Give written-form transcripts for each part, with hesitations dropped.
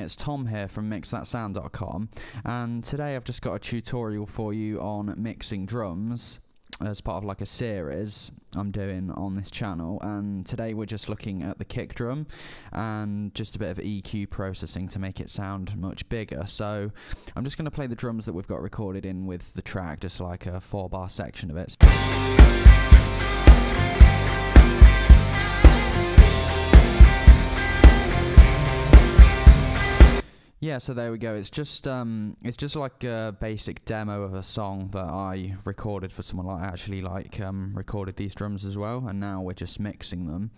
It's Tom here from mixthatsound.com, and today I've just got a tutorial for you on mixing drums as part of like a series I'm doing on this channel. And today we're just looking at the kick drum and just a bit of EQ processing to make it sound much bigger. So I'm just going to play the drums that we've got recorded in with the track, just like a 4-bar section of it. Yeah, so there we go. It's just like a basic demo of a song that I recorded for someone. I actually recorded these drums as well, and now we're just mixing them.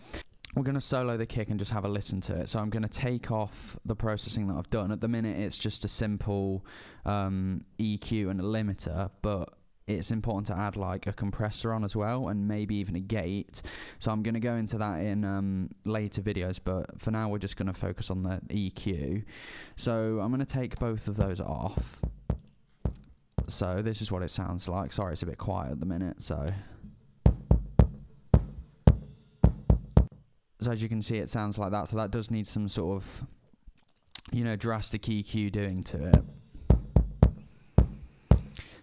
We're going to solo the kick and just have a listen to it. So I'm going to take off the processing that I've done. At the minute, it's just a simple EQ and a limiter, but it's important to add like a compressor on as well, and maybe even a gate. So I'm going to go into that in later videos, but for now we're just going to focus on the EQ. So I'm going to take both of those off. So this is what it sounds like. Sorry, it's a bit quiet at the minute. So as you can see, it sounds like that. So that does need some sort of, drastic EQ doing to it.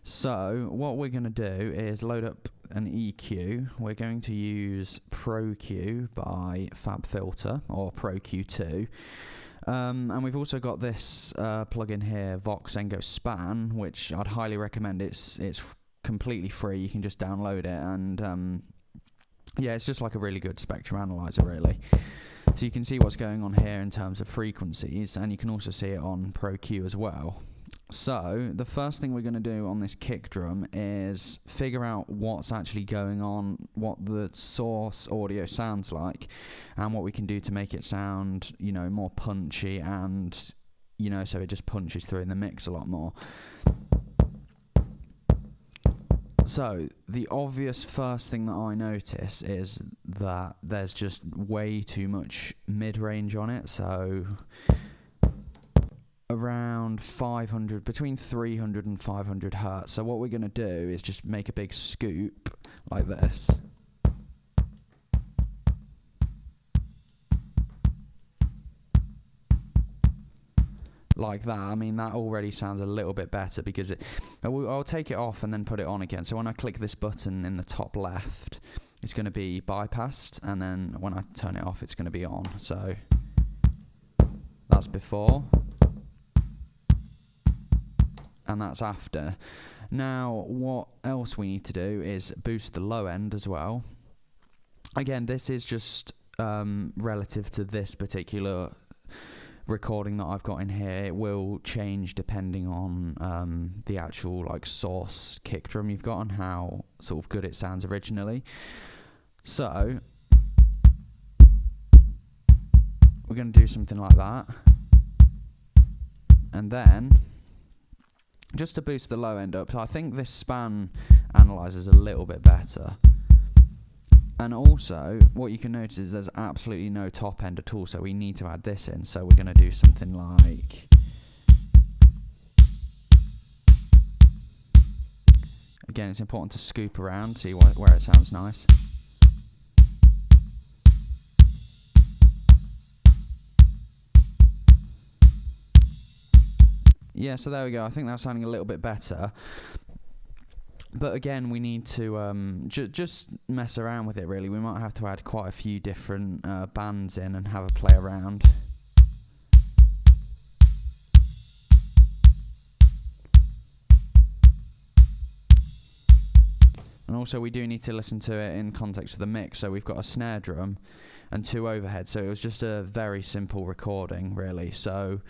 So what we're going to do is load up an EQ. We're going to use ProQ by FabFilter, or ProQ2. And we've also got this plugin here, Voxengo Span, which I'd highly recommend. It's completely free. You can just download it, and yeah, it's just like a really good spectrum analyzer, really. So you can see what's going on here in terms of frequencies, and you can also see it on ProQ as well. So the first thing we're going to do on this kick drum is figure out what's actually going on, what the source audio sounds like, and what we can do to make it sound, more punchy, and, so it just punches through in the mix a lot more. So the obvious first thing that I notice is that there's just way too much mid-range on it. So around 500, between 300 and 500 hertz. So what we're going to do is just make a big scoop like this. Like that. I mean, that already sounds a little bit better because I'll take it off and then put it on again. So when I click this button in the top left, it's going to be bypassed, and then when I turn it off, it's going to be on. So that's before, and that's after. Now, what else we need to do is boost the low end as well. Again, this is just relative to this particular recording that I've got in here. It will change depending on the actual source kick drum you've got and how sort of good it sounds originally. So we're going to do something like that, and then just to boost the low end up, so I think this span analyzer is a little bit better. And also, what you can notice is there's absolutely no top end at all, so we need to add this in. So we're going to do something like... Again, it's important to scoop around, see where it sounds nice. Yeah, so there we go. I think that's sounding a little bit better. But again, we need to just mess around with it, really. We might have to add quite a few different bands in and have a play around. And also we do need to listen to it in context of the mix. So we've got a snare drum and 2 overheads. So it was just a very simple recording, really. So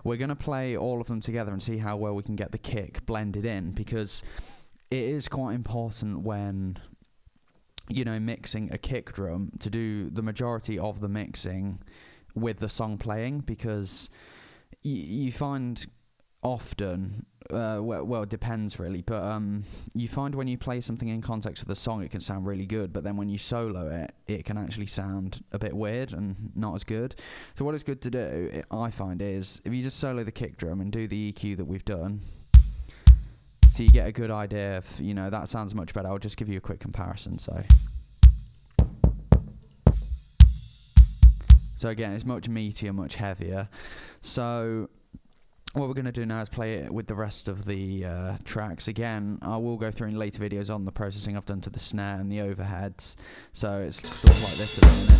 we're going to play all of them together and see how well we can get the kick blended in, because it is quite important when, mixing a kick drum to do the majority of the mixing with the song playing, because you find often, well, it depends really, but you find when you play something in context of the song, it can sound really good, but then when you solo it, it can actually sound a bit weird and not as good. So what it's good to do, I find, is if you just solo the kick drum and do the EQ that we've done, so you get a good idea of, that sounds much better. I'll just give you a quick comparison. So So again, it's much meatier, much heavier. So what we're going to do now is play it with the rest of the tracks. Again, I will go through in later videos on the processing I've done to the snare and the overheads. So it's sort of like this at the minute.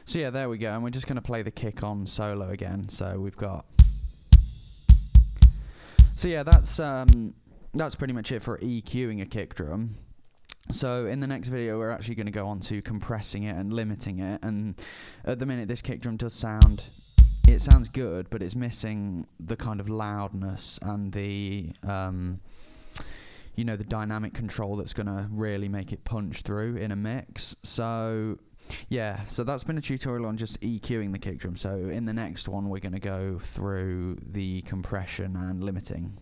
So yeah, there we go, and we're just going to play the kick on solo again. So we've got... So yeah, that's pretty much it for EQing a kick drum. So in the next video, we're actually going to go on to compressing it and limiting it. And at the minute, this kick drum does sound... It sounds good, but it's missing the kind of loudness and the... you know, the dynamic control that's going to really make it punch through in a mix. So... yeah, so that's been a tutorial on just EQing the kick drum. So in the next one, we're going to go through the compression and limiting.